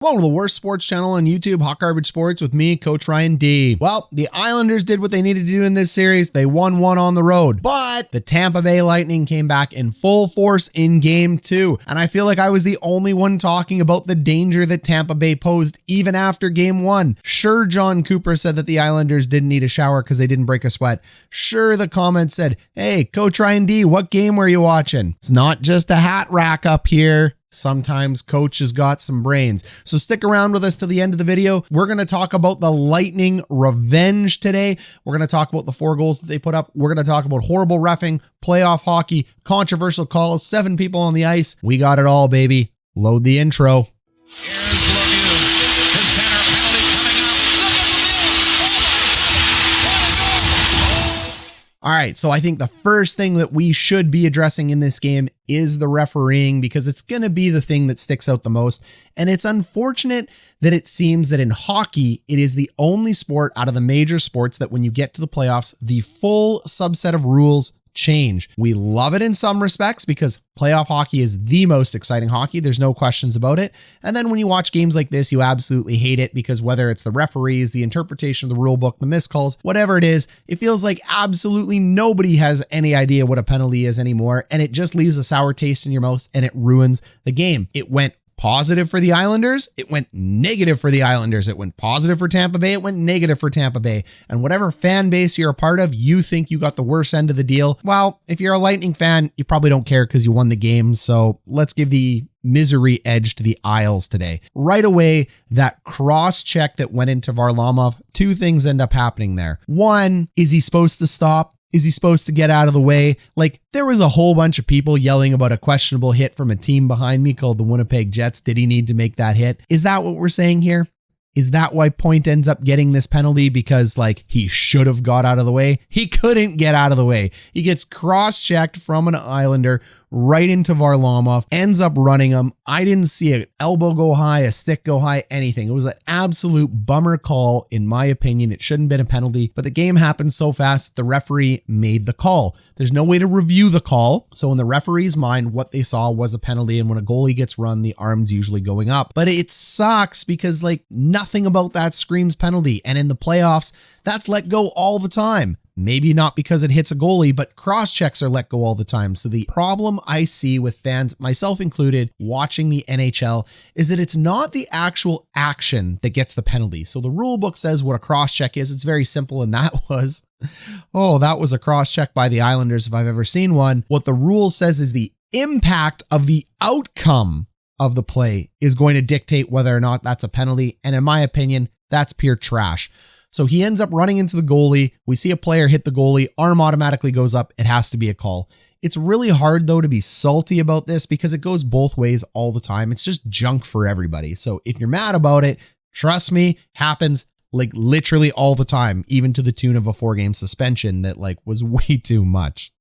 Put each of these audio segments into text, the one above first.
Welcome to the worst sports channel on YouTube, Hot Garbage Sports, with me, Coach Ryan D. Well, the Islanders did what they needed to do in this series. They won one on the road, but the Tampa Bay Lightning came back in full force in Game 2. And I feel like I was the only one talking about the danger that Tampa Bay posed even after Game 1. Sure, John Cooper said that the Islanders didn't need a shower because they didn't break a sweat. Sure, the comments said, hey, Coach Ryan D, what game were you watching? It's not just a hat rack up here. Sometimes Coach has got some brains. So stick around with us to the end of the video. We're going to talk about the Lightning revenge today. We're going to talk about the 4 goals that they put up. We're going to talk about horrible reffing, playoff hockey, controversial calls, 7 people on the ice. We got it all, baby. Load the intro. Here's Lemieux. The center penalty coming up. Look at Lemieux. All right, so I think the first thing that we should be addressing in this game is the refereeing, because it's going to be the thing that sticks out the most. And it's unfortunate that it seems that in hockey, it is the only sport out of the major sports that when you get to the playoffs, the full subset of rules change. We love it in some respects because playoff hockey is the most exciting hockey. There's no questions about it. And then when you watch games like this, you absolutely hate it because whether it's the referees, the interpretation of the rule book, the missed calls, whatever it is, it feels like absolutely nobody has any idea what a penalty is anymore. And it just leaves a sour taste in your mouth and it ruins the game. It went positive for the Islanders. It went negative for the Islanders. It went positive for Tampa Bay. It went negative for Tampa Bay. And whatever fan base you're a part of, you think you got the worst end of the deal. Well, if you're a Lightning fan, you probably don't care because you won the game. So let's give the misery edge to the Isles today. Right away, that cross check that went into Varlamov, 2 things end up happening there. One, is he supposed to stop? Is he supposed to get out of the way? Like, there was a whole bunch of people yelling about a questionable hit from a team behind me called the Winnipeg Jets. Did he need to make that hit? Is that what we're saying here? Is that why Point ends up getting this penalty? Because, like, he should have got out of the way? He couldn't get out of the way. He gets cross-checked from an Islander right into Varlamov, ends up running him. I didn't see an elbow go high, a stick go high, anything. It was an absolute bummer call, in my opinion. It shouldn't have been a penalty, but the game happened so fast that the referee made the call. There's no way to review the call, so in the referee's mind, what they saw was a penalty, and when a goalie gets run, the arm's usually going up. But it sucks because, like, nothing about that screams penalty, and in the playoffs, that's let go all the time. Maybe not because it hits a goalie, but cross checks are let go all the time. So the problem I see with fans, myself included, watching the NHL is that it's not the actual action that gets the penalty. So the rule book says what a cross check is. It's very simple. And that was a cross check by the Islanders if I've ever seen one. What the rule says is the impact of the outcome of the play is going to dictate whether or not that's a penalty. And in my opinion, that's pure trash. So he ends up running into the goalie. We see a player hit the goalie. Arm automatically goes up. It has to be a call. It's really hard, though, to be salty about this because it goes both ways all the time. It's just junk for everybody. So if you're mad about it, trust me, happens like literally all the time, even to the tune of a 4-game suspension that like was way too much.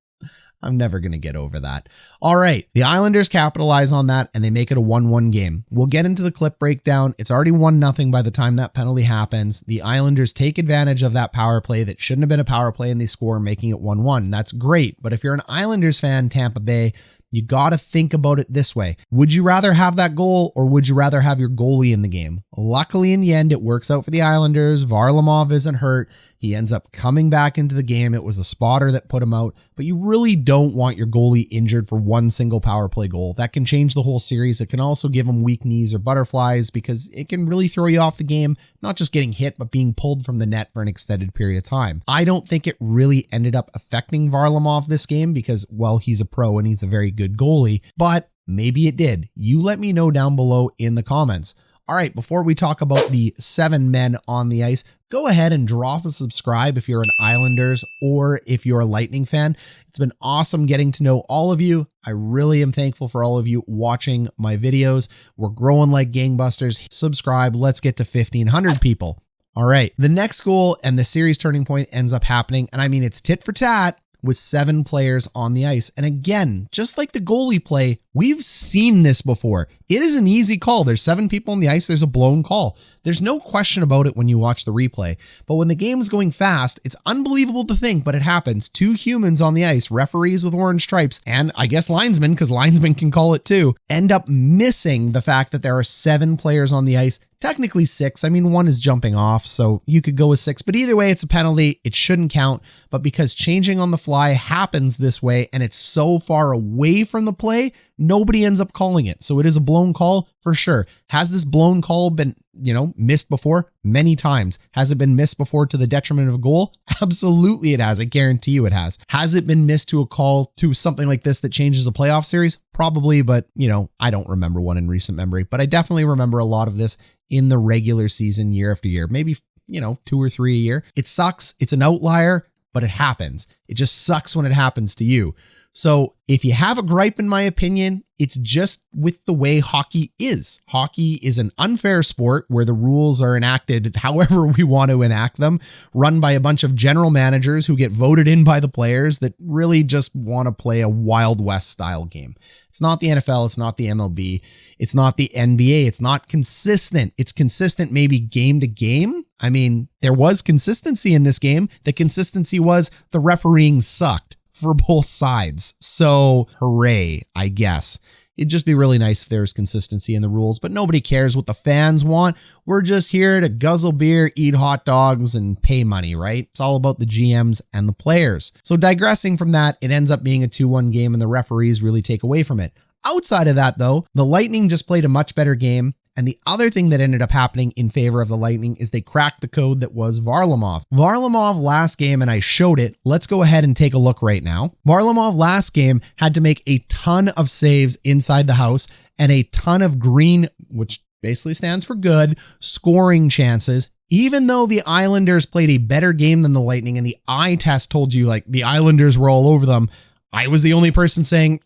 I'm never going to get over that. All right. The Islanders capitalize on that and they make it a 1-1 game. We'll get into the clip breakdown. It's already 1-0 by the time that penalty happens. The Islanders take advantage of that power play that shouldn't have been a power play and they score, making it 1-1. That's great. But if you're an Islanders fan, Tampa Bay, you got to think about it this way. Would you rather have that goal or would you rather have your goalie in the game? Luckily, in the end, it works out for the Islanders. Varlamov isn't hurt. He ends up coming back into the game. It was a spotter that put him out, but you really don't want your goalie injured for one single power play goal. That can change the whole series. It can also give him weak knees or butterflies because it can really throw you off the game, not just getting hit, but being pulled from the net for an extended period of time. I don't think it really ended up affecting Varlamov this game because, well, he's a pro and he's a very good goalie, but maybe it did. You let me know down below in the comments. All right, before we talk about the 7 men on the ice, go ahead and drop a subscribe if you're an Islanders or if you're a Lightning fan. It's been awesome getting to know all of you. I really am thankful for all of you watching my videos. We're growing like gangbusters. Subscribe. Let's get to 1,500 people. All right, the next goal and the series turning point ends up happening. And I mean, it's tit for tat with 7 players on the ice. And again, just like the goalie play, We've seen this before. It is an easy call. There's 7 people on the ice. There's a blown call. There's no question about it when you watch the replay. But when the game is going fast, it's unbelievable to think, but it happens. 2 humans on the ice, referees with orange stripes, and I guess linesmen, because linesmen can call it too, end up missing the fact that there are 7 players on the ice. Technically 6. I mean, 1 is jumping off, so you could go with 6. But either way, it's a penalty. It shouldn't count. But because changing on the fly happens this way and it's so far away from the play, nobody ends up calling it. So it is a blown call for sure. Has this blown call been, missed before? Many times. Has it been missed before to the detriment of a goal? Absolutely it has. I guarantee you it has. Has it been missed to a call to something like this that changes a playoff series? Probably, but I don't remember one in recent memory, but I definitely remember a lot of this in the regular season year after year, maybe, 2 or 3 a year. It sucks. It's an outlier, but it happens. It just sucks when it happens to you. So if you have a gripe, in my opinion, it's just with the way hockey is. Hockey is an unfair sport where the rules are enacted however we want to enact them, run by a bunch of general managers who get voted in by the players that really just want to play a Wild West style game. It's not the NFL. It's not the MLB. It's not the NBA. It's not consistent. It's consistent maybe game to game. I mean, there was consistency in this game. The consistency was the refereeing sucked for both sides. So hooray, I guess. It'd just be really nice if there was consistency in the rules, but nobody cares what the fans want. We're just here to guzzle beer, eat hot dogs, and pay money, right? It's all about the GMs and the players. So digressing from that, it ends up being a 2-1 game and the referees really take away from it. Outside of that though, the Lightning just played a much better game. And the other thing that ended up happening in favor of the Lightning is they cracked the code that was Varlamov. Varlamov last game, and I showed it. Let's go ahead and take a look right now. Varlamov last game had to make a ton of saves inside the house and a ton of green, which basically stands for good, scoring chances. Even though the Islanders played a better game than the Lightning and the eye test told you like the Islanders were all over them, I was the only person saying,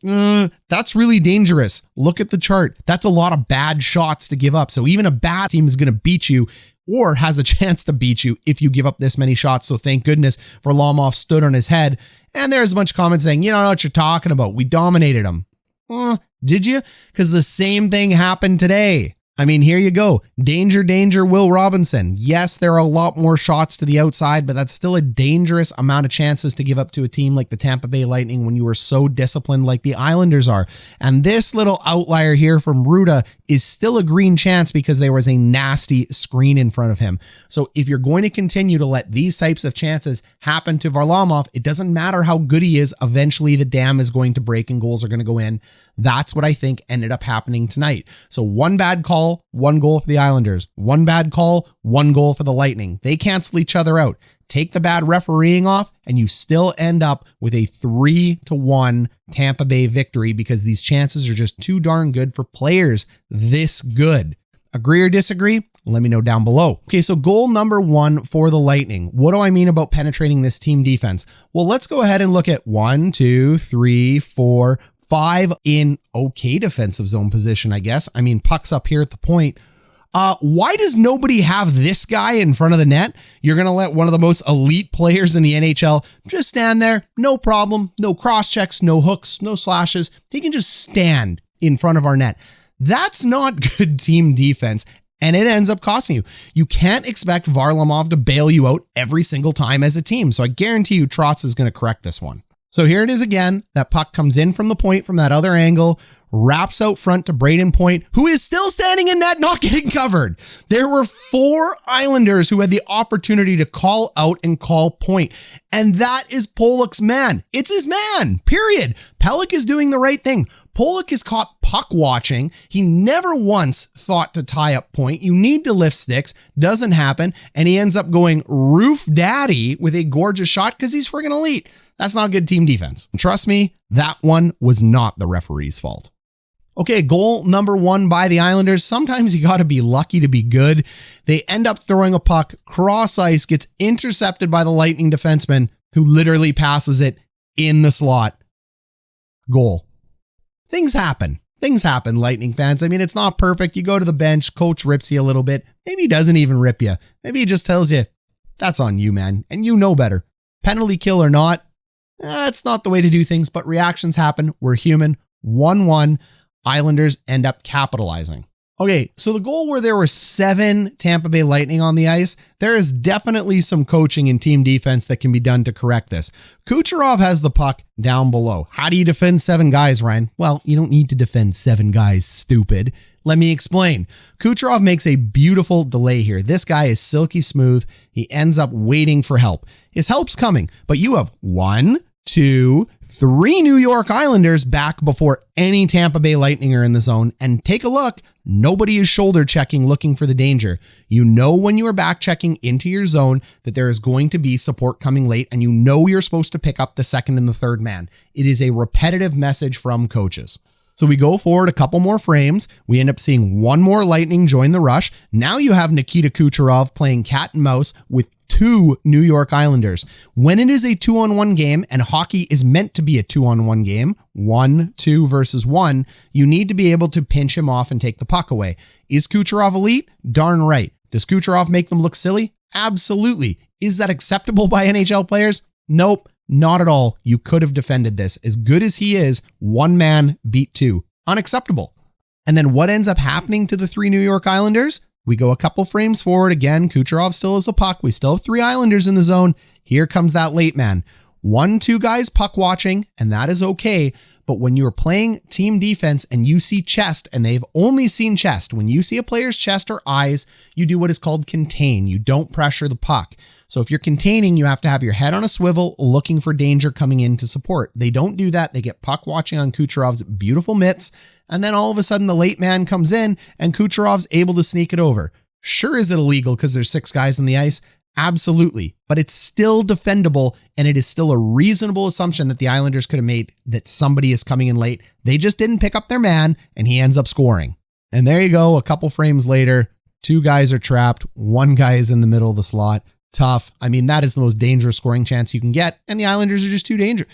that's really dangerous. Look at the chart. That's a lot of bad shots to give up. So even a bad team is going to beat you or has a chance to beat you if you give up this many shots. So thank goodness Varlamov stood on his head. And there's a bunch of comments saying, you don't know what you're talking about. We dominated them. Did you? Because the same thing happened today. I mean, here you go. Danger, danger, Will Robinson. Yes, there are a lot more shots to the outside, but that's still a dangerous amount of chances to give up to a team like the Tampa Bay Lightning when you are so disciplined like the Islanders are. And this little outlier here from Rutta is still a green chance because there was a nasty screen in front of him. So if you're going to continue to let these types of chances happen to Varlamov, it doesn't matter how good he is. Eventually the dam is going to break and goals are going to go in. That's what I think ended up happening tonight. So 1 bad call, 1 goal for the Islanders. 1 bad call, 1 goal for the Lightning. They cancel each other out. Take the bad refereeing off, and you still end up with a 3-1 Tampa Bay victory because these chances are just too darn good for players this good. Agree or disagree? Let me know down below. Okay, so goal number 1 for the Lightning. What do I mean about penetrating this team defense? Well, let's go ahead and look at 1, 2, 3, 4, 5 in okay defensive zone position, I guess. I mean, puck's up here at the point. Why does nobody have this guy in front of the net? You're going to let one of the most elite players in the NHL just stand there. No problem. No cross checks, no hooks, no slashes. He can just stand in front of our net. That's not good team defense. And it ends up costing you. You can't expect Varlamov to bail you out every single time as a team. So I guarantee you Trotz is going to correct this one. So here it is again. That puck comes in from the point from that other angle, wraps out front to Brayden Point, who is still standing in net, not getting covered. There were 4 Islanders who had the opportunity to call out and call Point. And that is Pollock's man. It's his man, period. Pelech is doing the right thing. Pollock is caught puck watching. He never once thought to tie up Point. You need to lift sticks. Doesn't happen. And he ends up going roof daddy with a gorgeous shot because he's friggin' elite. That's not good team defense. And trust me, that one was not the referee's fault. Okay, goal number 1 by the Islanders. Sometimes you got to be lucky to be good. They end up throwing a puck cross ice, gets intercepted by the Lightning defenseman who literally passes it in the slot. Goal. Things happen. Things happen, Lightning fans. I mean, it's not perfect. You go to the bench, coach rips you a little bit. Maybe he doesn't even rip you. Maybe he just tells you, that's on you, man. And you know better. Penalty kill or not, it's not the way to do things, but reactions happen. We're human. 1-1. Islanders end up capitalizing. Okay, so the goal where there were 7 Tampa Bay Lightning on the ice, there is definitely some coaching and team defense that can be done to correct this. Kucherov has the puck down below. How do you defend 7 guys, Ryan? Well, you don't need to defend 7 guys, stupid. Let me explain. Kucherov makes a beautiful delay here. This guy is silky smooth. He ends up waiting for help. His help's coming, but you have 1, 2, 3 New York Islanders back before any Tampa Bay Lightning are in the zone. And take a look. Nobody is shoulder checking looking for the danger. You know when you are back checking into your zone that there is going to be support coming late, and you know you're supposed to pick up the second and the third man. It is a repetitive message from coaches. So we go forward a couple more frames. We end up seeing 1 more Lightning join the rush. Now you have Nikita Kucherov playing cat and mouse with 2 New York Islanders. When it is a 2-on-1 game, and hockey is meant to be a 2-on-1 game, 1, 2 versus 1, you need to be able to pinch him off and take the puck away. Is Kucherov elite? Darn right. Does Kucherov make them look silly? Absolutely. Is that acceptable by NHL players? Nope, not at all. You could have defended this. As good as he is, 1 man beat 2. Unacceptable. And then what ends up happening to the 3 New York Islanders? We go a couple frames forward. Again, Kucherov still has the puck. We still have 3 Islanders in the zone. Here comes that late man. 1, 2 guys puck watching, and that is okay. But when you're playing team defense and you see chest, and they've only seen chest, when you see a player's chest or eyes, you do what is called contain. You don't pressure the puck. So if you're containing, you have to have your head on a swivel looking for danger coming in to support. They don't do that. They get puck watching on Kucherov's beautiful mitts. And then all of a sudden the late man comes in and Kucherov's able to sneak it over. Sure, is it illegal because there's 6 guys on the ice? Absolutely. But it's still defendable, and it is still a reasonable assumption that the Islanders could have made that somebody is coming in late. They just didn't pick up their man, and he ends up scoring. And there you go. A couple frames later, 2 guys are trapped. 1 guy is in the middle of the slot. Tough. I mean, that is the most dangerous scoring chance you can get, and the Islanders are just too dangerous.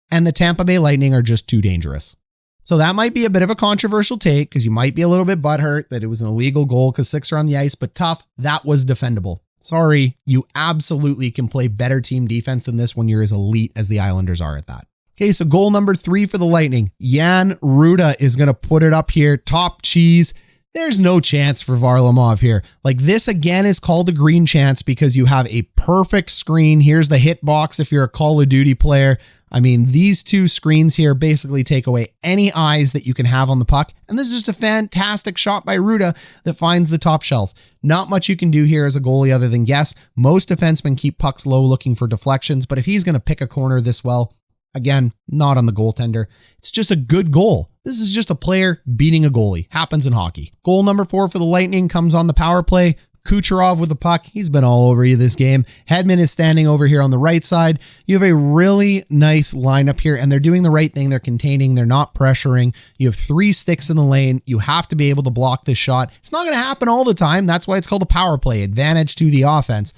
And the Tampa Bay Lightning are just too dangerous. So that might be a bit of a controversial take because you might be a little bit butthurt that it was an illegal goal because 6 are on the ice, but tough, that was defendable. Sorry, you absolutely can play better team defense than this when you're as elite as the Islanders are at that. Okay, so goal number 3 for the Lightning. Jan Rutta is going to put it up here. Top cheese. There's no chance for Varlamov here. Like, this again is called a green chance because you have a perfect screen. Here's the hitbox if you're a Call of Duty player. I mean, these 2 screens here basically take away any eyes that you can have on the puck. And this is just a fantastic shot by Rutta that finds the top shelf. Not much you can do here as a goalie other than guess. Most defensemen keep pucks low looking for deflections, but if he's going to pick a corner this well, again, not on the goaltender. It's just a good goal. This is just a player beating a goalie. Happens in hockey. Goal number 4 for the Lightning comes on the power play. Kucherov with the puck. He's been all over you this game. Hedman is standing over here on the right side. You have a really nice lineup here, and they're doing the right thing. They're containing. They're not pressuring. You have 3 sticks in the lane. You have to be able to block this shot. It's not going to happen all the time. That's why it's called a power play. Advantage to the offense.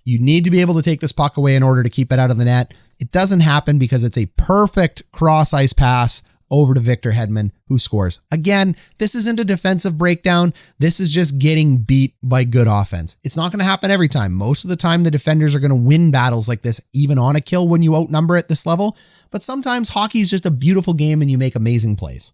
You need to be able to take this puck away in order to keep it out of the net. It doesn't happen because it's a perfect cross-ice pass over to Victor Hedman, who scores. Again, this isn't a defensive breakdown. This is just getting beat by good offense. It's not going to happen every time. Most of the time, the defenders are going to win battles like this, even on a kill when you outnumber at this level. But sometimes hockey is just a beautiful game and you make amazing plays.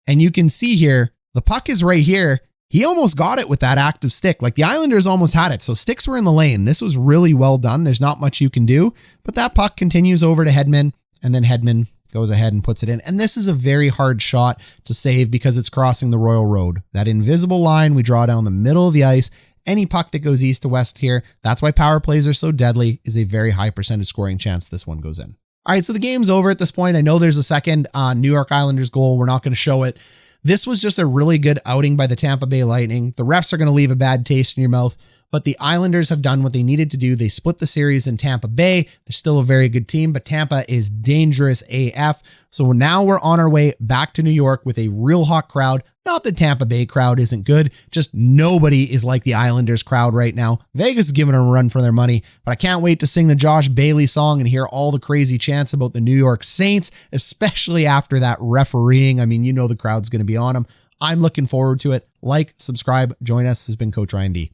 And you can see here, the puck is right here. He almost got it with that active stick. Like, the Islanders almost had it. So sticks were in the lane. This was really well done. There's not much you can do, but that puck continues over to Hedman, and then Hedman goes ahead and puts it in. And this is a very hard shot to save because it's crossing the Royal Road. That invisible line we draw down the middle of the ice. Any puck that goes east to west here, that's why power plays are so deadly, is a very high percentage scoring chance this one goes in. All right, so the game's over at this point. I know there's a second New York Islanders goal. We're not going to show it. This was just a really good outing by the Tampa Bay Lightning. The refs are going to leave a bad taste in your mouth, but the Islanders have done what they needed to do. They split the series in Tampa Bay. They're still a very good team, but Tampa is dangerous AF. So now we're on our way back to New York with a real hot crowd. Not the Tampa Bay crowd isn't good, just nobody is like the Islanders crowd right now. Vegas is giving them a run for their money, but I can't wait to sing the Josh Bailey song and hear all the crazy chants about the New York Saints, especially after that refereeing. I mean, you know the crowd's going to be on them. I'm looking forward to it. Like, subscribe, join us. This has been Coach Ryan D.